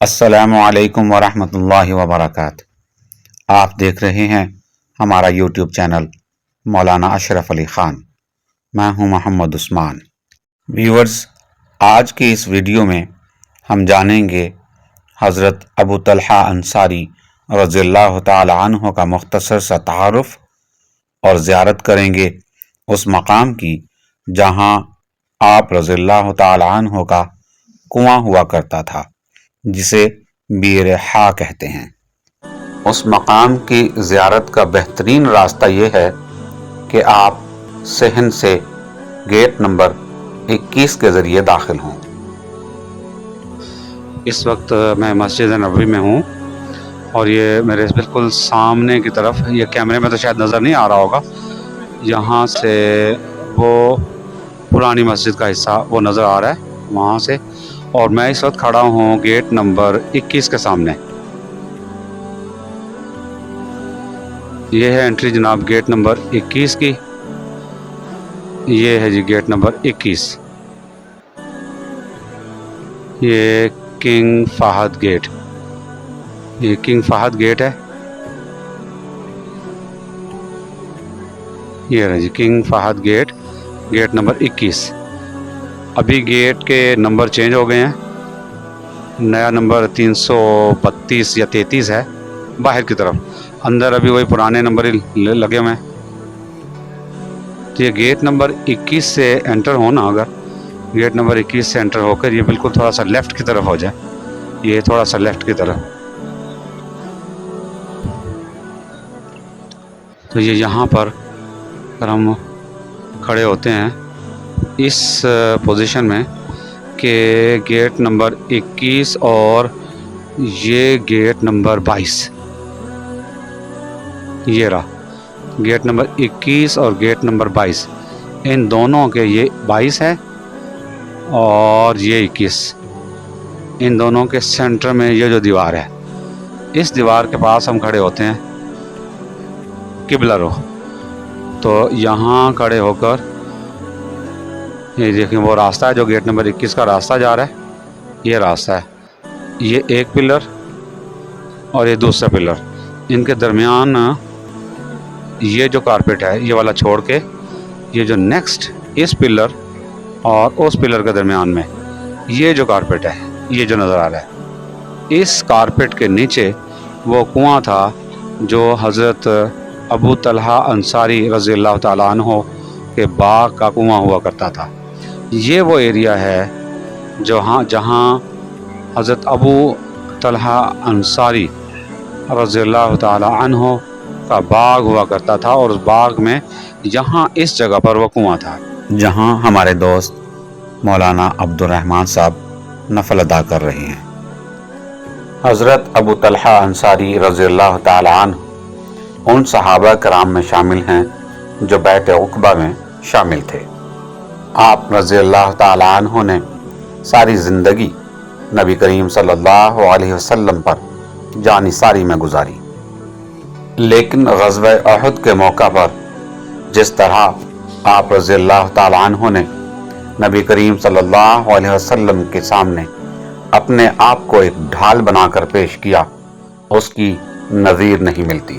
السلام علیکم ورحمۃ اللہ وبرکاتہ۔ آپ دیکھ رہے ہیں ہمارا یوٹیوب چینل مولانا اشرف علی خان۔ میں ہوں محمد عثمان۔ ویورز، آج کے اس ویڈیو میں ہم جانیں گے حضرت ابو طلحہ انصاری رضی اللہ تعالی عنہ کا مختصر سا تعارف اور زیارت کریں گے اس مقام کی جہاں آپ رضی اللہ تعالی عنہ کا کنواں ہوا کرتا تھا، جسے بئر حا کہتے ہیں۔ اس مقام کی زیارت کا بہترین راستہ یہ ہے کہ آپ صحن سے گیٹ نمبر 21 کے ذریعے داخل ہوں۔ اس وقت میں مسجد نبوی میں ہوں اور یہ میرے بالکل سامنے کی طرف، یہ کیمرے میں تو شاید نظر نہیں آ رہا ہوگا، یہاں سے وہ پرانی مسجد کا حصہ وہ نظر آ رہا ہے وہاں سے، اور میں اس وقت کھڑا ہوں گیٹ نمبر 21 کے سامنے۔ یہ ہے انٹری جناب گیٹ نمبر 21 کی، یہ ہے جی گیٹ نمبر 21۔ یہ کنگ فہد گیٹ، یہ کنگ فہد گیٹ ہے، یہ ہے جی king Fahd gate, gate number 21۔ ابھی گیٹ کے نمبر چینج ہو گئے ہیں، نیا نمبر 332 یا 33 ہے باہر کی طرف، اندر ابھی وہی پرانے نمبر ہی لگے ہوئے ہیں۔ تو یہ گیٹ نمبر 21 سے انٹر ہونا، اگر گیٹ نمبر 21 سے انٹر ہو کر یہ بالکل تھوڑا سا لیفٹ کی طرف ہو جائے، یہ تھوڑا سا لیفٹ کی طرف، تو یہ یہاں پر اگر ہم کھڑے ہوتے ہیں اس پوزیشن میں کہ گیٹ نمبر 21 اور یہ گیٹ نمبر 22، یہ رہا گیٹ نمبر 21 اور گیٹ نمبر 22، ان دونوں کے یہ 22 ہے اور یہ 21، ان دونوں کے سینٹر میں یہ جو دیوار ہے، اس دیوار کے پاس ہم کھڑے ہوتے ہیں قبلہ رخ۔ تو یہاں کھڑے ہو کر یہ دیکھیں وہ راستہ ہے جو گیٹ نمبر 21 کا راستہ جا رہا ہے، یہ راستہ ہے، یہ ایک پلر اور یہ دوسرا پلر، ان کے درمیان یہ جو کارپیٹ ہے یہ والا چھوڑ کے یہ جو نیکسٹ اس پلر اور اس پلر کے درمیان میں یہ جو کارپیٹ ہے، یہ جو نظر آ رہا ہے، اس کارپیٹ کے نیچے وہ کنواں تھا جو حضرت ابو طلحہ انصاری رضی اللہ تعالیٰ عنہ کے باغ کا کنواں ہوا کرتا تھا۔ یہ وہ ایریا ہے جہاں حضرت ابو طلحہ انصاری رضی اللہ تعالیٰ عنہ کا باغ ہوا کرتا تھا، اور اس باغ میں یہاں اس جگہ پر وہ کنواں تھا جہاں ہمارے دوست مولانا عبد الرحمن صاحب نفل ادا کر رہے ہیں۔ حضرت ابو طلحہ انصاری رضی اللہ تعالیٰ عنہ ان صحابہ کرام میں شامل ہیں جو بیعت عقبہ میں شامل تھے۔ آپ رضی اللہ تعالیٰ عنہ نے ساری زندگی نبی کریم صلی اللہ علیہ وسلم پر جانثاری میں گزاری، لیکن غزوہ احد کے موقع پر جس طرح آپ رضی اللہ تعالیٰ عنہ نے نبی کریم صلی اللہ علیہ وسلم کے سامنے اپنے آپ کو ایک ڈھال بنا کر پیش کیا، اس کی نظیر نہیں ملتی۔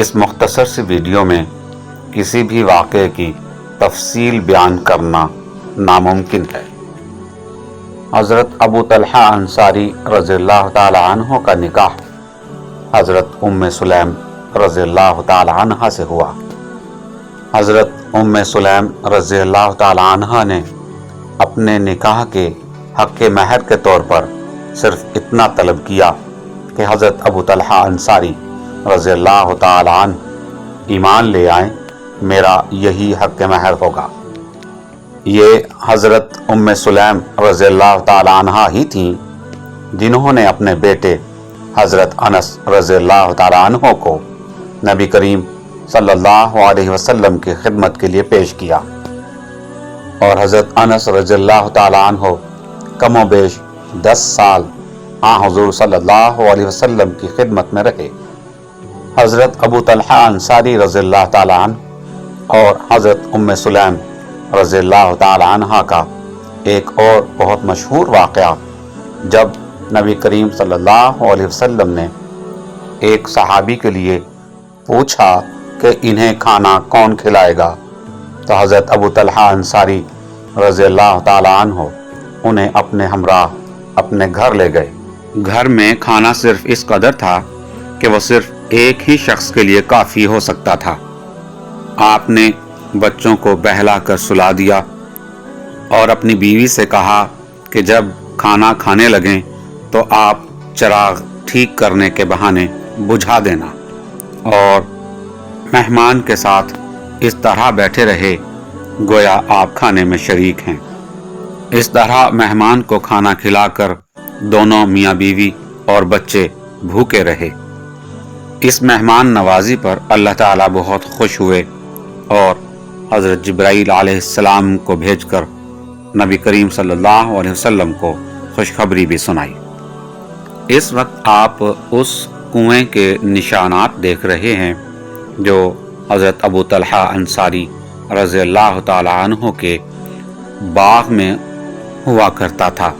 اس مختصر سی ویڈیو میں کسی بھی واقعے کی تفصیل بیان کرنا ناممکن ہے۔ حضرت ابو طلحہ انصاری رضی اللہ تعالی عنہ کا نکاح حضرت ام سلیم رضی اللہ تعالی عنہ سے ہوا۔ حضرت ام سلیم رضی اللہ تعالی عنہ نے اپنے نکاح کے حق مہر کے طور پر صرف اتنا طلب کیا کہ حضرت ابو طلحہ انصاری رضی اللہ تعالی عنہ ایمان لے آئیں، میرا یہی حق مہر ہوگا۔ یہ حضرت ام سلیم رضی اللہ تعالی عنہ ہی تھیں جنہوں نے اپنے بیٹے حضرت انس رضی اللہ تعالی عنہ کو نبی کریم صلی اللہ علیہ وسلم کی خدمت کے لیے پیش کیا، اور حضرت انس رضی اللہ تعالی عنہ کم و بیش 10 سال حضور صلی اللہ علیہ وسلم کی خدمت میں رہے۔ حضرت ابو طلحہ انصاری رضی اللہ تعالی عنہ اور حضرت ام سلیم رضی اللہ تعالی عنہ کا ایک اور بہت مشہور واقعہ، جب نبی کریم صلی اللہ علیہ وسلم نے ایک صحابی کے لیے پوچھا کہ انہیں کھانا کون کھلائے گا، تو حضرت ابو طلحہ انصاری رضی اللہ تعالیٰ عنہ انہیں اپنے ہمراہ اپنے گھر لے گئے۔ گھر میں کھانا صرف اس قدر تھا کہ وہ صرف ایک ہی شخص کے لیے کافی ہو سکتا تھا۔ آپ نے بچوں کو بہلا کر سلا دیا اور اپنی بیوی سے کہا کہ جب کھانا کھانے لگیں تو آپ چراغ ٹھیک کرنے کے بہانے بجھا دینا، اور مہمان کے ساتھ اس طرح بیٹھے رہے گویا آپ کھانے میں شریک ہیں۔ اس طرح مہمان کو کھانا کھلا کر دونوں میاں بیوی اور بچے بھوکے رہے۔ اس مہمان نوازی پر اللہ تعالیٰ بہت خوش ہوئے اور حضرت جبرائیل علیہ السلام کو بھیج کر نبی کریم صلی اللہ علیہ وسلم کو خوشخبری بھی سنائی۔ اس وقت آپ اس کنویں کے نشانات دیکھ رہے ہیں جو حضرت ابو طلحہ انصاری رضی اللہ تعالیٰ عنہ کے باغ میں ہوا کرتا تھا۔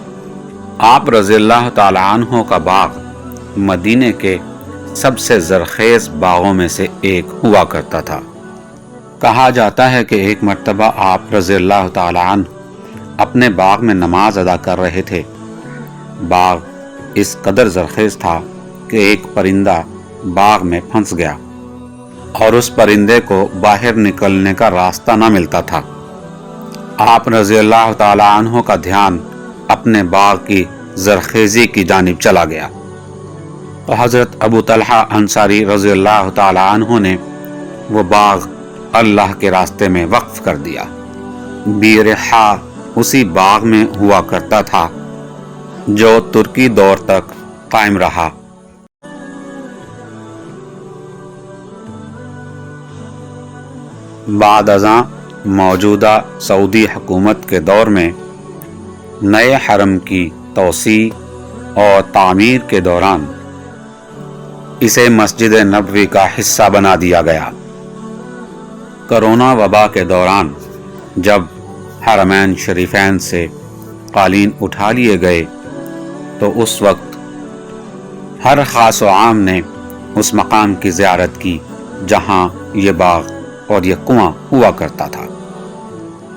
آپ رضی اللہ تعالیٰ عنہ کا باغ مدینے کے سب سے زرخیز باغوں میں سے ایک ہوا کرتا تھا۔ کہا جاتا ہے کہ ایک مرتبہ آپ رضی اللہ تعالیٰ عنہ اپنے باغ میں نماز ادا کر رہے تھے۔ باغ اس قدر زرخیز تھا کہ ایک پرندہ باغ میں پھنس گیا اور اس پرندے کو باہر نکلنے کا راستہ نہ ملتا تھا۔ آپ رضی اللہ تعالیٰ عنہ کا دھیان اپنے باغ کی زرخیزی کی جانب چلا گیا تو حضرت ابو طلحہ انصاری رضی اللہ تعالیٰ عنہ نے وہ باغ اللہ کے راستے میں وقف کر دیا۔ بیرحا اسی باغ میں ہوا کرتا تھا جو ترکی دور تک قائم رہا۔ بعد ازاں موجودہ سعودی حکومت کے دور میں نئے حرم کی توسیع اور تعمیر کے دوران اسے مسجد نبوی کا حصہ بنا دیا گیا۔ کرونا وبا کے دوران جب حرمین شریفین سے قالین اٹھا لیے گئے تو اس وقت ہر خاص و عام نے اس مقام کی زیارت کی جہاں یہ باغ اور یہ کنواں ہوا کرتا تھا۔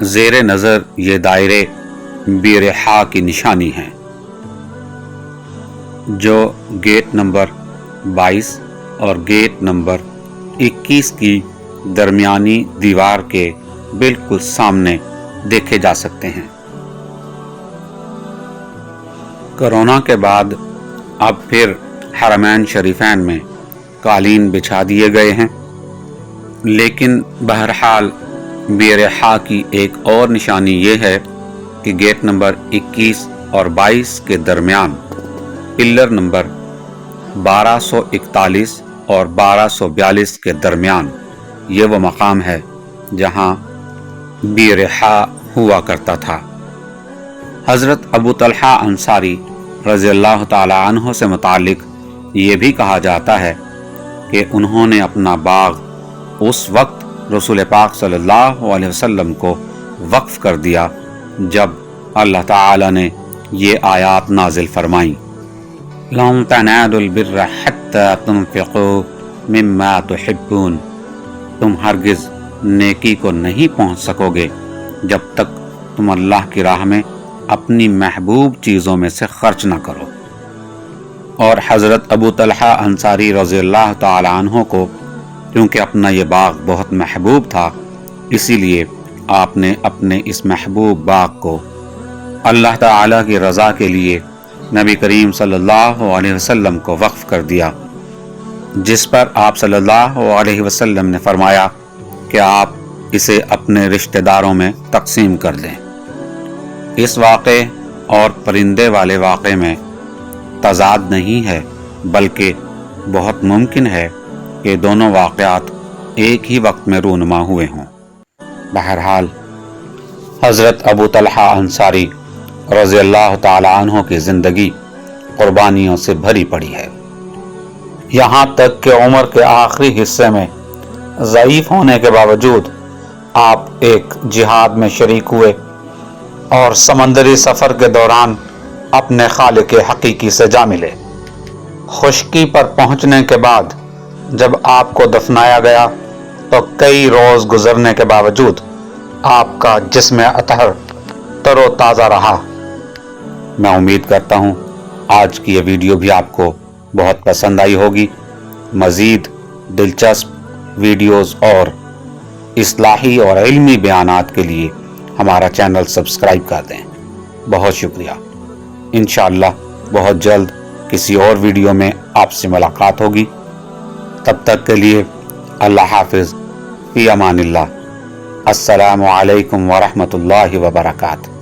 زیر نظر یہ دائرے بیرحا کی نشانی ہیں جو گیٹ نمبر 22 اور گیٹ نمبر 21 کی درمیانی دیوار کے بالکل سامنے دیکھے جا سکتے ہیں۔ کرونا کے بعد اب پھر حرمین شریفین میں قالین بچھا دیے گئے ہیں، لیکن بہرحال بیرحا کی ایک اور نشانی یہ ہے کہ گیٹ نمبر 21 اور 22 کے درمیان پلر نمبر 1241 اور 1242 کے درمیان یہ وہ مقام ہے جہاں بیرحا ہوا کرتا تھا۔ حضرت ابو طلحہ انصاری رضی اللہ تعالیٰ عنہ سے متعلق یہ بھی کہا جاتا ہے کہ انہوں نے اپنا باغ اس وقت رسول پاک صلی اللہ علیہ وسلم کو وقف کر دیا جب اللہ تعالی نے یہ آیات نازل فرمائیں، لَن تَنَالُوا الْبِرَّ حَتَّى تُنْفِقُوا مِمَّا تُحِبُّونَ، تم ہرگز نیکی کو نہیں پہنچ سکو گے جب تک تم اللہ کی راہ میں اپنی محبوب چیزوں میں سے خرچ نہ کرو۔ اور حضرت ابو طلحہ انصاری رضی اللہ تعالی عنہ کو کیونکہ اپنا یہ باغ بہت محبوب تھا، اسی لیے آپ نے اپنے اس محبوب باغ کو اللہ تعالی کی رضا کے لیے نبی کریم صلی اللہ علیہ وسلم کو وقف کر دیا، جس پر آپ صلی اللہ علیہ وسلم نے فرمایا کہ آپ اسے اپنے رشتہ داروں میں تقسیم کر دیں۔ اس واقعے اور پرندے والے واقعے میں تضاد نہیں ہے، بلکہ بہت ممکن ہے کہ دونوں واقعات ایک ہی وقت میں رونما ہوئے ہوں۔ بہرحال حضرت ابو طلحہ انصاری رضی اللہ تعالی عنہ کی زندگی قربانیوں سے بھری پڑی ہے، یہاں تک کہ عمر کے آخری حصے میں ضعیف ہونے کے باوجود آپ ایک جہاد میں شریک ہوئے اور سمندری سفر کے دوران اپنے خالق حقیقی سے جا ملے۔ خشکی پر پہنچنے کے بعد جب آپ کو دفنایا گیا تو کئی روز گزرنے کے باوجود آپ کا جسم اطہر تر و تازہ رہا۔ میں امید کرتا ہوں آج کی یہ ویڈیو بھی آپ کو بہت پسند آئی ہوگی۔ مزید دلچسپ ویڈیوز اور اصلاحی اور علمی بیانات کے لیے ہمارا چینل سبسکرائب کر دیں۔ بہت شکریہ۔ انشاءاللہ بہت جلد کسی اور ویڈیو میں آپ سے ملاقات ہوگی۔ تب تک کے لیے اللہ حافظ، فی امان اللہ۔ السلام علیکم ورحمۃ اللہ وبرکاتہ۔